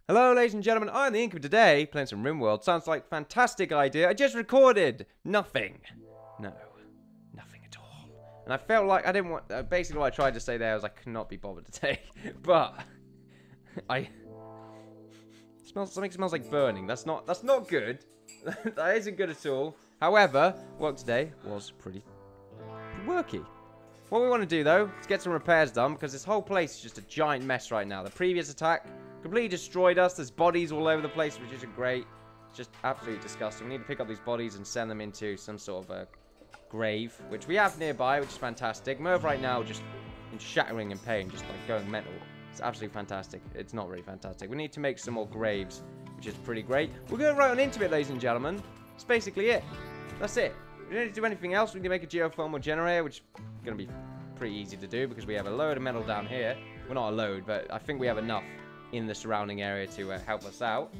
Hello, ladies and gentlemen, I'm the Innkeeper today, playing some RimWorld. Sounds like a fantastic idea. I just recorded nothing. No, nothing at all. And I felt like I didn't want... basically what I tried to say there was I could not be bothered today. But, something smells like burning. That's not good. That isn't good at all. However, work today was pretty worky. What we want to do, though, is get some repairs done, because this whole place is just a giant mess right now. The previous attack completely destroyed us. There's bodies all over the place, which isn't great. It's just absolutely disgusting. We need to pick up these bodies and send them into some sort of a grave, which we have nearby, which is fantastic. Merv right now just in shattering in pain, just like going mental. It's absolutely fantastic. It's not really fantastic. We need to make some more graves, which is pretty great. We're going right on into it, ladies and gentlemen. That's basically it. That's it. We don't need to do anything else. We can make a geothermal generator, which is going to be pretty easy to do because we have a load of metal down here. Well, not a load, but I think we have enough in the surrounding area to help us out.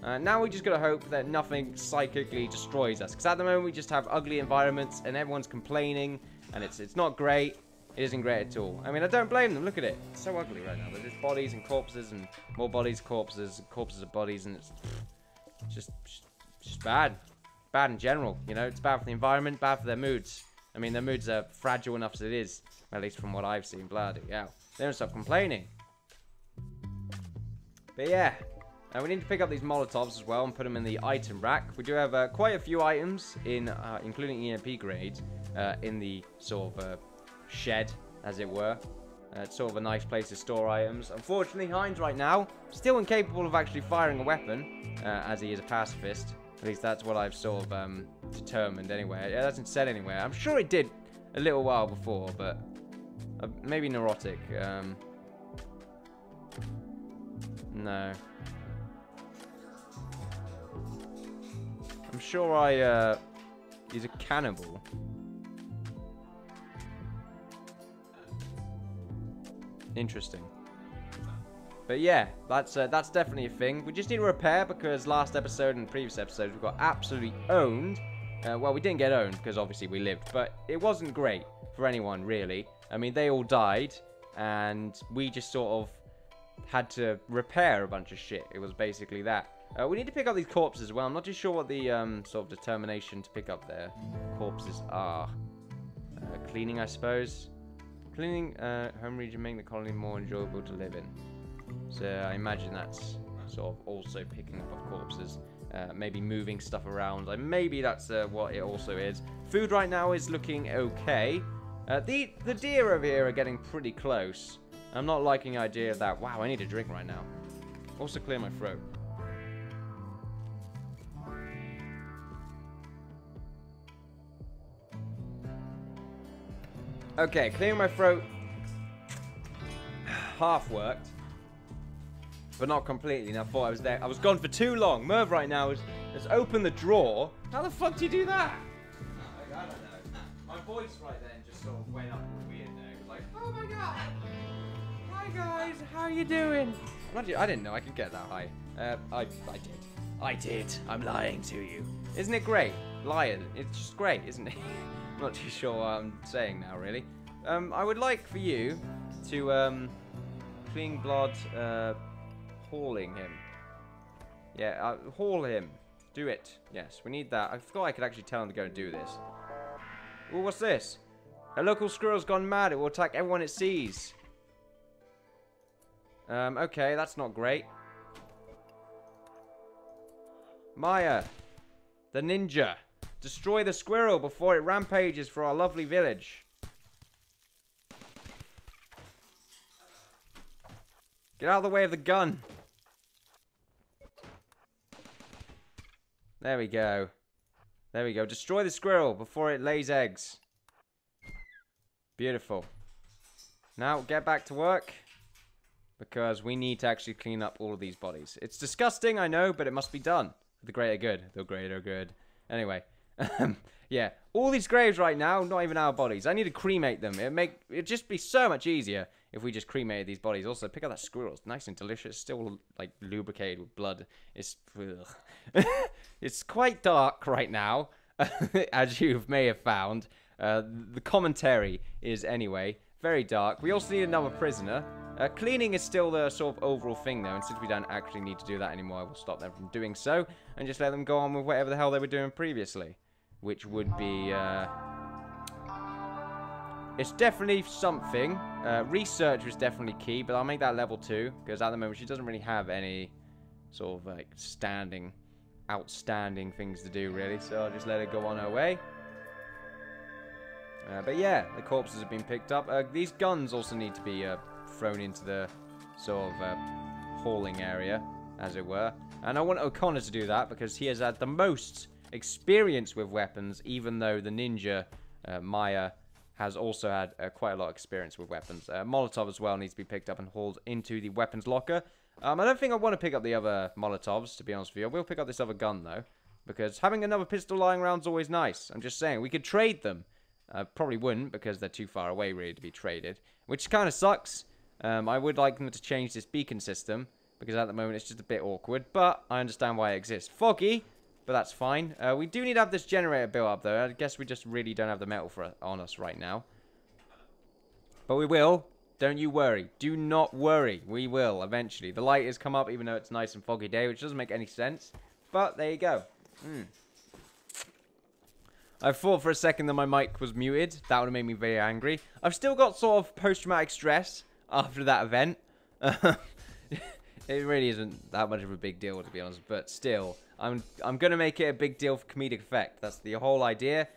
Now we just got to hope that nothing psychically destroys us, because at the moment we just have ugly environments and everyone's complaining, and it's not great. It isn't great at all. I mean, I don't blame them. Look at it. It's so ugly right now. There's just bodies and corpses and more bodies, corpses of bodies, and it's just bad. Bad in general, you know. It's bad for the environment, bad for their moods. I mean, their moods are fragile enough as it is, at least from what I've seen. Bloody hell. They don't stop complaining. But yeah, we need to pick up these Molotovs as well and put them in the item rack. We do have quite a few items, including EMP grades, in the sort of shed, as it were. It's sort of a nice place to store items. Unfortunately, Heinz right now, still incapable of actually firing a weapon, as he is a pacifist. At least that's what I've sort of determined anyway. It hasn't said anywhere. I'm sure it did a little while before, but maybe neurotic. No. I'm sure he's a cannibal. Interesting. But yeah, that's definitely a thing. We just need to repair because last episode and previous episodes we got absolutely owned. Well, we didn't get owned because obviously we lived, but it wasn't great for anyone really. I mean, they all died, and we just sort of had to repair a bunch of shit. It was basically that. We need to pick up these corpses as well. I'm not too sure what the sort of determination to pick up their corpses are. Cleaning, I suppose. Cleaning home region, making the colony more enjoyable to live in. So I imagine that's sort of also picking up corpses. Maybe moving stuff around. Maybe that's what it also is. Food right now is looking okay. The deer over here are getting pretty close. I'm not liking the idea of that. Wow, I need a drink right now. Also clear my throat. Okay, clearing my throat. Half worked. But not completely, and I thought I was there. I was gone for too long. Merv right now has opened the drawer. How the fuck do you do that? I don't know. My voice right then just sort of went up weird there. It was like, oh my god. Hi guys, how you doing? I didn't know I could get that high. I did. I'm lying to you. Isn't it great? Lying. It's just great, isn't it? I'm not too sure what I'm saying now, really. I would like for you to clean blood. Hauling him. Yeah, haul him. Do it. Yes, we need that. I forgot I could actually tell him to go and do this. Ooh, what's this? A local squirrel's gone mad. It will attack everyone it sees. Okay, that's not great. Maya, the ninja. Destroy the squirrel before it rampages for our lovely village. Get out of the way of the gun. There we go. There we go. Destroy the squirrel before it lays eggs. Beautiful. Now, get back to work. Because we need to actually clean up all of these bodies. It's disgusting, I know, but it must be done. For the greater good. The greater good. Anyway. Yeah. All these graves right now, not even our bodies. I need to cremate them. It'd just be so much easier if we just cremated these bodies. Also, pick up that squirrel. It's nice and delicious. Still, like, lubricated with blood. It's... It's quite dark right now, as you may have found. The commentary is, anyway, very dark. We also need another prisoner. Cleaning is still the sort of overall thing, though, and since we don't actually need to do that anymore, I will stop them from doing so, and just let them go on with whatever the hell they were doing previously. Which would be, it's definitely something. Research was definitely key, but I'll make that level 2, because at the moment she doesn't really have any sort of, like, outstanding things to do, really, so I'll just let her go on her way. But yeah, the corpses have been picked up. These guns also need to be, thrown into the sort of hauling area, as it were. And I want O'Connor to do that because he has had the most experience with weapons, even though the ninja, Maya, has also had quite a lot of experience with weapons. Molotov as well needs to be picked up and hauled into the weapons locker. I don't think I want to pick up the other Molotovs, to be honest with you. I will pick up this other gun, though, because having another pistol lying around is always nice. I'm just saying, we could trade them. Probably wouldn't, because they're too far away, really, to be traded, which kind of sucks. I would like them to change this beacon system, because at the moment it's just a bit awkward, but I understand why it exists. Foggy, but that's fine. We do need to have this generator built up, though. I guess we just really don't have the metal on us right now. But we will. Don't you worry. Do not worry. We will, eventually. The light has come up, even though it's a nice and foggy day, which doesn't make any sense. But there you go. I thought for a second that my mic was muted. That would have made me very angry. I've still got sort of post-traumatic stress after that event. It really isn't that much of a big deal, to be honest. But still, I'm going to make it a big deal for comedic effect. That's the whole idea.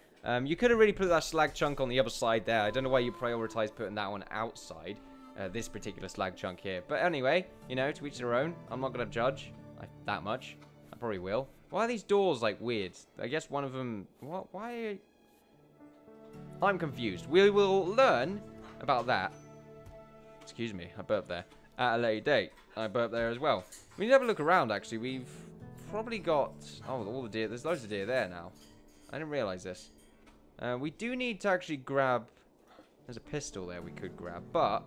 You could have really put that slag chunk on the other side there. I don't know why you prioritized putting that one outside. This particular slag chunk here. But anyway, you know, to each their own. I'm not going to judge that much. I probably will. Why are these doors, like, weird? I guess one of them... What? Why? I'm confused. We will learn about that. Excuse me, I burped there. At a later date. I burped there as well. We need to have a look around, actually. We've probably got... Oh, all the deer. There's loads of deer there now. I didn't realize this. We do need to actually grab... There's a pistol there we could grab, but...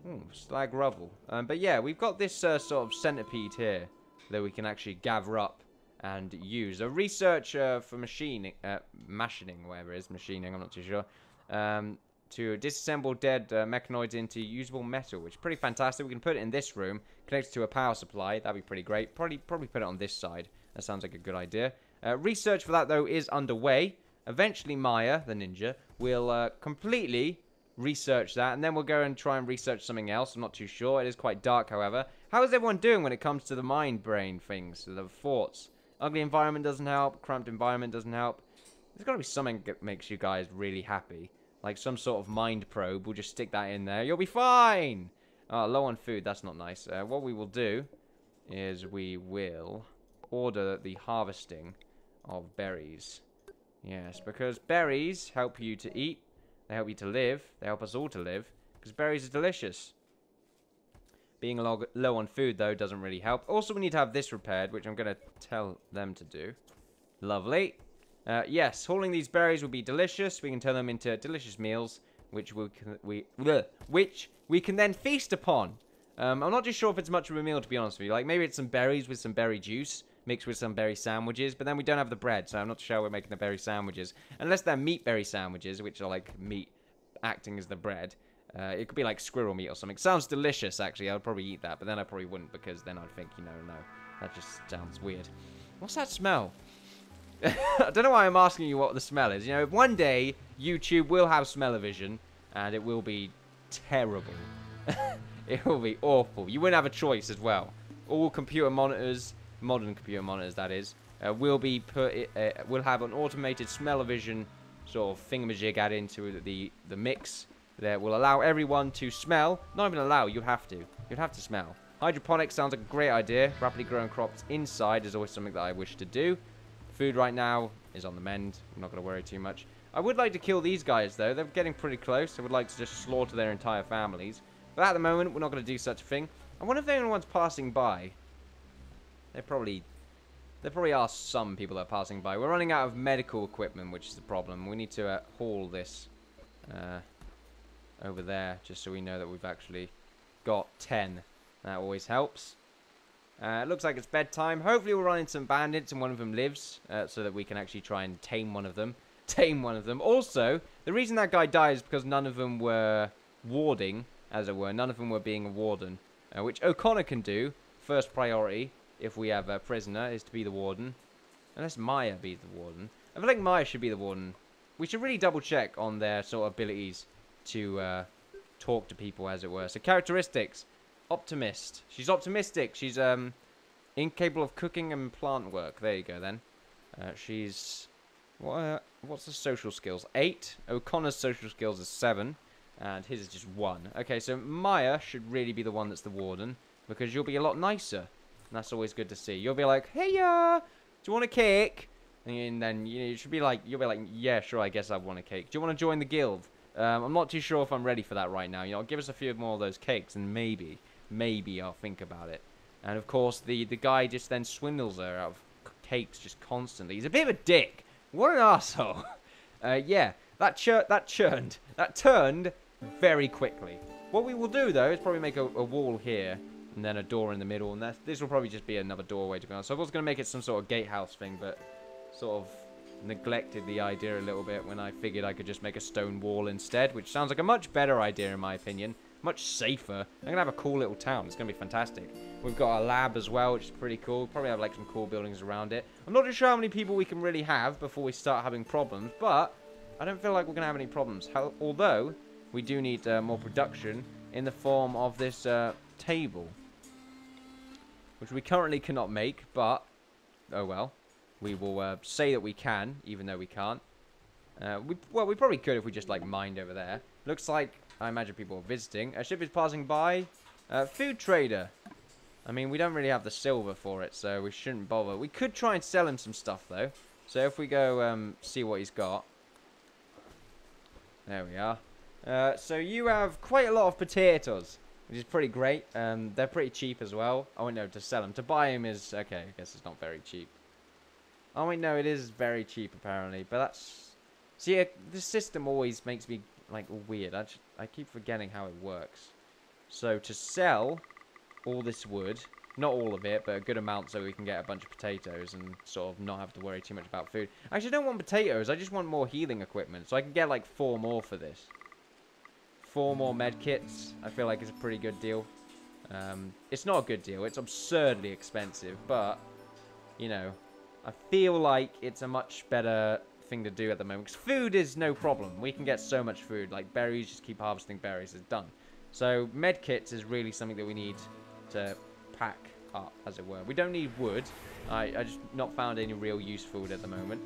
Ooh, slag rubble. But yeah, we've got this sort of centipede here that we can actually gather up and use. A research for machining, whatever it is, machining, I'm not too sure, to disassemble dead mechanoids into usable metal, which is pretty fantastic. We can put it in this room, connected to a power supply. That'd be pretty great. Probably put it on this side. That sounds like a good idea. Research for that, though, is underway. Eventually, Maya, the ninja, will completely research that, and then we'll go and try and research something else. I'm not too sure. It is quite dark, however. How is everyone doing when it comes to the mind brain things, the thoughts? Ugly environment doesn't help. Cramped environment doesn't help. There's got to be something that makes you guys really happy. Like some sort of mind probe. We'll just stick that in there. You'll be fine! Oh, low on food. That's not nice. What we will do is we will order the harvesting of berries. Yes, because berries help you to eat. They help you to live. They help us all to live. Because berries are delicious. Being low on food, though, doesn't really help. Also, we need to have this repaired, which I'm going to tell them to do. Lovely. Yes, hauling these berries will be delicious. We can turn them into delicious meals, which we can then feast upon. I'm not too sure if it's much of a meal, to be honest with you. Like, maybe it's some berries with some berry juice, mixed with some berry sandwiches, but then we don't have the bread, so I'm not sure we're making the berry sandwiches. Unless they're meat berry sandwiches, which are like meat acting as the bread. It could be like squirrel meat or something. Sounds delicious, actually. I would probably eat that, but then I probably wouldn't, because then I'd think, you know, no. That just sounds weird. What's that smell? I don't know why I'm asking you what the smell is. You know, one day, YouTube will have smell-o-vision, and it will be terrible. It will be awful. You wouldn't have a choice as well. All computer monitors, modern computer monitors, that is, will have an automated smell-o-vision sort of thingamajig added into the mix that will allow everyone to smell. Not even allow, you have to. You'd have to smell. Hydroponics sounds like a great idea. Rapidly growing crops inside is always something that I wish to do. Food right now is on the mend. I'm not going to worry too much. I would like to kill these guys, though. They're getting pretty close. I would like to just slaughter their entire families. But at the moment, we're not going to do such a thing. I wonder if anyone's passing by. There probably are some people that are passing by. We're running out of medical equipment, which is the problem. We need to haul this over there, just so we know that we've actually got 10. That always helps. It looks like it's bedtime. Hopefully we'll run into some bandits and one of them lives, so that we can actually try and tame one of them. Also, the reason that guy died is because none of them were warding as it were. None of them were being a warden, which O'Connor can do. First priority, if we have a prisoner, is to be the warden. Unless Maya be the warden. I feel like Maya should be the warden. We should really double check on their sort of abilities to talk to people, as it were. So characteristics. Optimist. She's optimistic. She's incapable of cooking and plant work. There you go then. She's... what's the social skills? 8. O'Connor's social skills is 7. And his is just 1. Okay, so Maya should really be the one that's the warden. Because you'll be a lot nicer. And that's always good to see. You'll be like, hey, do you want a cake? And then you should be like, you'll be like, yeah, sure, I guess I want a cake. Do you want to join the guild? I'm not too sure if I'm ready for that right now. Give us a few more of those cakes and maybe I'll think about it. And of course, the guy just then swindles her out of cakes just constantly. He's a bit of a dick. What an asshole. Yeah, that turned very quickly. What we will do though is probably make a wall here and then a door in the middle, and this will probably just be another doorway to be honest. So I was going to make it some sort of gatehouse thing, but sort of neglected the idea a little bit when I figured I could just make a stone wall instead, which sounds like a much better idea in my opinion. Much safer. I'm going to have a cool little town. It's going to be fantastic. We've got a lab as well, which is pretty cool. Probably have like some cool buildings around it. I'm not too sure how many people we can really have before we start having problems, but I don't feel like we're going to have any problems. Although, we do need more production in the form of this table, which we currently cannot make, but, oh well. We will say that we can, even though we can't. We probably could if we just, like, mined over there. Looks like, I imagine people are visiting. A ship is passing by. Food trader. I mean, we don't really have the silver for it, so we shouldn't bother. We could try and sell him some stuff, though. So if we go see what he's got. There we are. So you have quite a lot of potatoes, which is pretty great. They're pretty cheap as well. Oh, wait, no, to sell them. To buy them is... Okay, I guess it's not very cheap. Oh, wait, no, it is very cheap, apparently. But that's... See, this system always makes me, like, weird. I keep forgetting how it works. So, to sell all this wood, not all of it, but a good amount so we can get a bunch of potatoes and sort of not have to worry too much about food. Actually, I don't want potatoes. I just want more healing equipment. So I can get, like, 4 more for this. 4 more med kits, I feel like is a pretty good deal. It's not a good deal. It's absurdly expensive, but, you know... I feel like it's a much better thing to do at the moment. Because food is no problem. We can get so much food. Like berries, just keep harvesting berries. It's done. So medkits is really something that we need to pack up, as it were. We don't need wood. I just not found any real use for it at the moment.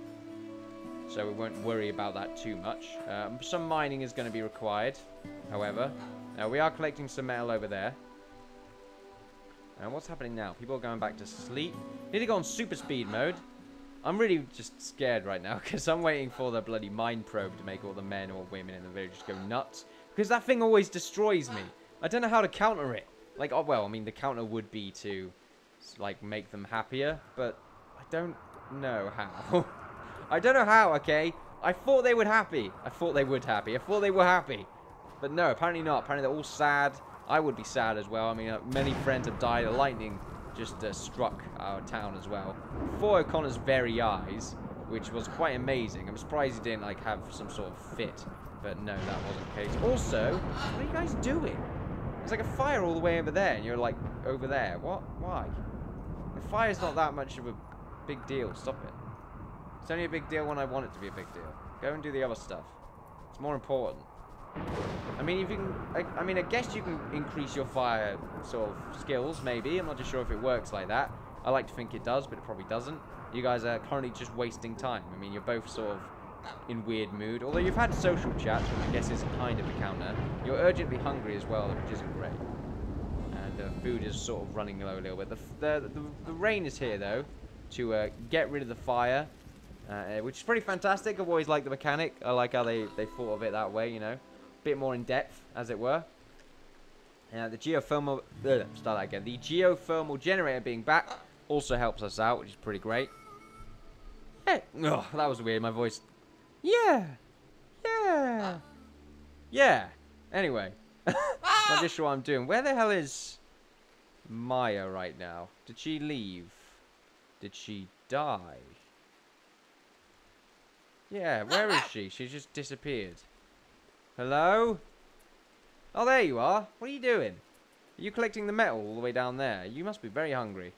So we won't worry about that too much. Some mining is going to be required, however. We are collecting some metal over there. And what's happening now? People are going back to sleep. Need to go on super speed mode. I'm really just scared right now because I'm waiting for the bloody mind probe to make all the men or women in the village just go nuts. Because that thing always destroys me. I don't know how to counter it. Like, oh, well, I mean, the counter would be to, like, make them happier. But I don't know how. I don't know how, okay? I thought they would happy. I thought they would happy. I thought they were happy. But no, apparently not. Apparently they're all sad. I would be sad as well. I mean, many friends have died. A lightning just struck our town as well. For O'Connor's very eyes, which was quite amazing. I'm surprised he didn't, like, have some sort of fit. But no, that wasn't the case. Also, what are you guys doing? There's like a fire all the way over there, and you're, like, over there. What? Why? The fire's not that much of a big deal. Stop it. It's only a big deal when I want it to be a big deal. Go and do the other stuff. It's more important. I mean, if you can, I mean, I guess you can increase your fire sort of skills, maybe. I'm not too sure if it works like that. I like to think it does, but it probably doesn't. You guys are currently just wasting time. I mean, you're both sort of in weird mood. Although you've had social chats, which I guess is kind of a counter. You're urgently hungry as well, which isn't great. And food is sort of running low a little bit. The rain is here, though, to get rid of the fire, which is pretty fantastic. I've always liked the mechanic. I like how they thought of it that way, you know. Bit more in depth, as it were. The geothermal... start that again. The geothermal generator being back also helps us out, which is pretty great. Hey. Oh, that was weird. My voice... Yeah. Yeah. Yeah. Anyway. Not just sure what I'm doing. Where the hell is Maya right now? Did she leave? Did she die? Yeah, where is she? She just disappeared. Hello? Oh, there you are. What are you doing? Are you collecting the metal all the way down there? You must be very hungry.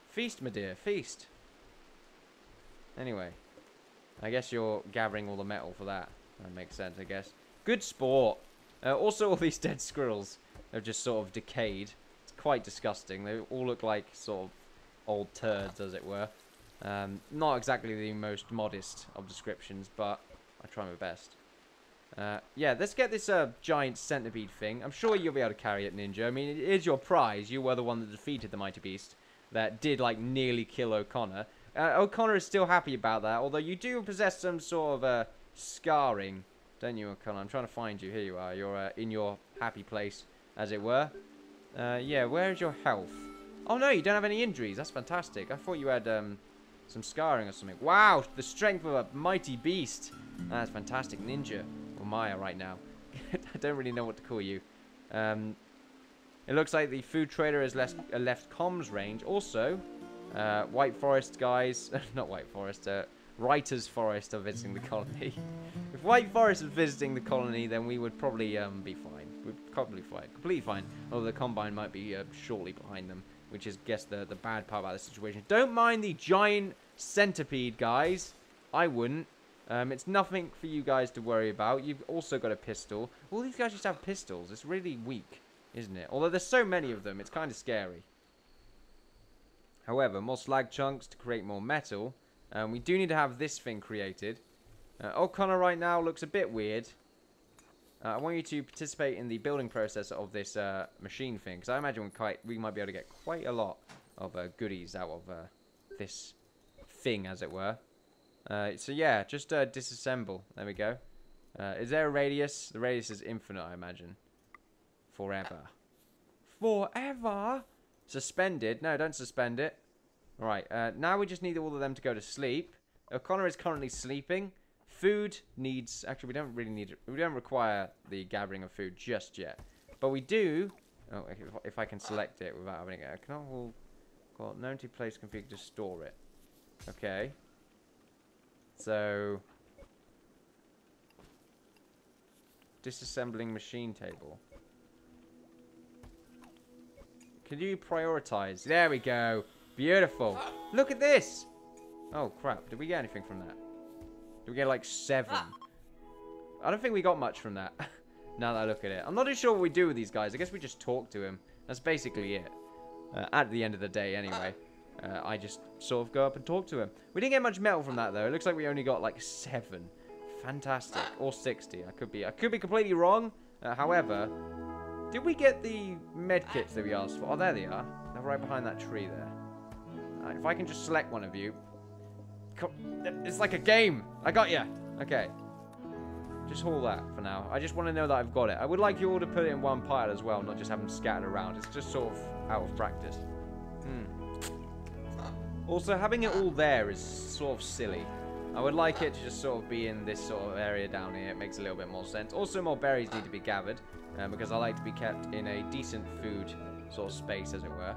Feast, my dear, feast. Anyway, I guess you're gathering all the metal for that. That makes sense, I guess. Good sport. Also, all these dead squirrels have just sort of decayed. It's quite disgusting. They all look like sort of old turds, as it were. Not exactly the most modest of descriptions, but I try my best. Yeah, let's get this giant centipede thing. I'm sure you'll be able to carry it, Ninja. I mean, it is your prize. You were the one that defeated the mighty beast that did, like, nearly kill O'Connor. O'Connor is still happy about that, although you do possess some sort of scarring, don't you, O'Connor? I'm trying to find you. Here you are. You're in your happy place, as it were. Yeah, where is your health? Oh, no, you don't have any injuries. That's fantastic. I thought you had some scarring or something. Wow, the strength of a mighty beast. That's fantastic. Ninja. Or Maya right now. I don't really know what to call you. It looks like the food trader has left comms range. Also, White Forest guys... not White Forest. Writers Forest are visiting the colony. If White Forest is visiting the colony, then we would probably be fine. We'd probably fine. Completely fine. Although the Combine might be shortly behind them. Which is, guess, the bad part about the situation. Don't mind the giant centipede, guys. I wouldn't. It's nothing for you guys to worry about. You've also got a pistol. All these guys just have pistols. It's really weak, isn't it? Although there's so many of them, it's kind of scary. However, more slag chunks to create more metal. We do need to have this thing created. O'Connor right now looks a bit weird. I want you to participate in the building process of this machine thing. Because I imagine we might be able to get quite a lot of goodies out of this thing, as it were. So yeah, just disassemble. There we go. Is there a radius? The radius is infinite, I imagine. Forever. Forever? Suspended? No, don't suspend it. Right, now we just need all of them to go to sleep. O'Connor is currently sleeping. Food needs... Actually, we don't really need it. We don't require the gathering of food just yet. But we do... Oh, if I can select it without having it. Can I hold... Got no empty place configured to store it. Okay. So... Disassembling machine table. Can you prioritize? There we go. Beautiful. Look at this. Oh, crap. Did we get anything from that? Did we get like 7? I don't think we got much from that. Now that I look at it. I'm not too sure what we do with these guys. I guess we just talk to him. That's basically it. At the end of the day, anyway. I just sort of go up and talk to him. We didn't get much metal from that, though. It looks like we only got like 7. Fantastic. Or 60. I could be completely wrong. However, did we get the med kits that we asked for? Oh, there they are. They're right behind that tree there. If I can just select one of you. It's like a game. I got you. Okay. Just haul that for now. I just want to know that I've got it. I would like you all to put it in one pile as well, not just have them scattered around. It's just sort of out of practice. Also, having it all there is sort of silly. I would like it to just sort of be in this sort of area down here. It makes a little bit more sense. Also, more berries need to be gathered, because I like to be kept in a decent food sort of space, as it were.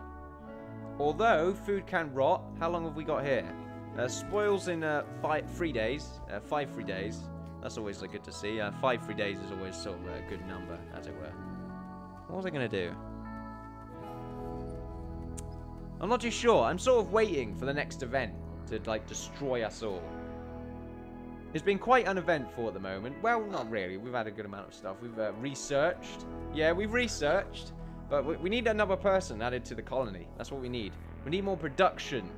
Although, food can rot. How long have we got here? Spoils in 5 free days. 5 free days. That's always good to see. 5 free days is always sort of a good number, as it were. What was I going to do? I'm not too sure. I'm sort of waiting for the next event to, like, destroy us all. It's been quite uneventful at the moment. Well, not really. We've had a good amount of stuff. We've researched. Yeah, we've researched. But we need another person added to the colony. That's what we need. We need more production.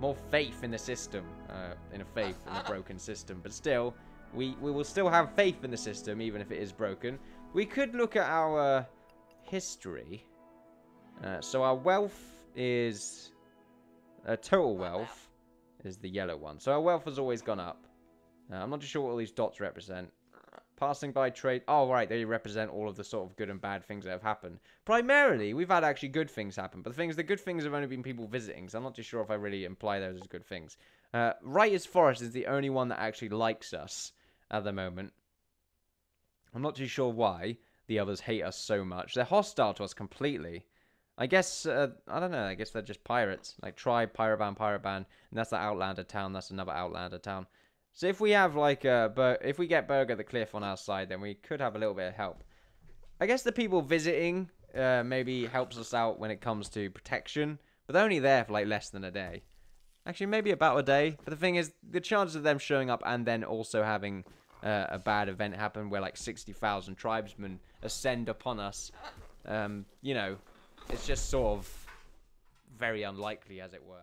More faith in the system. In a broken system. But still, we will still have faith in the system, even if it is broken. We could look at our history. So our wealth is... total wealth is the yellow one. So our wealth has always gone up. I'm not too sure what all these dots represent. Passing by trade. Oh, right. They represent all of the sort of good and bad things that have happened. Primarily, we've had actually good things happen. But the good things have only been people visiting. So I'm not too sure if I really imply those as good things. Writer's Forest is the only one that actually likes us at the moment. I'm not too sure why the others hate us so much. They're hostile to us completely. I guess, I don't know. I guess they're just pirates. Like Tribe, Pyroban, Pyroban. And that's the Outlander town. That's another Outlander town. So if we have, like, if we get Burger the Cliff on our side, then we could have a little bit of help. I guess the people visiting maybe helps us out when it comes to protection, but they're only there for like less than a day. Actually, maybe about a day. But the thing is, the chances of them showing up and then also having a bad event happen where like 60,000 tribesmen ascend upon us, you know, it's just sort of very unlikely, as it were.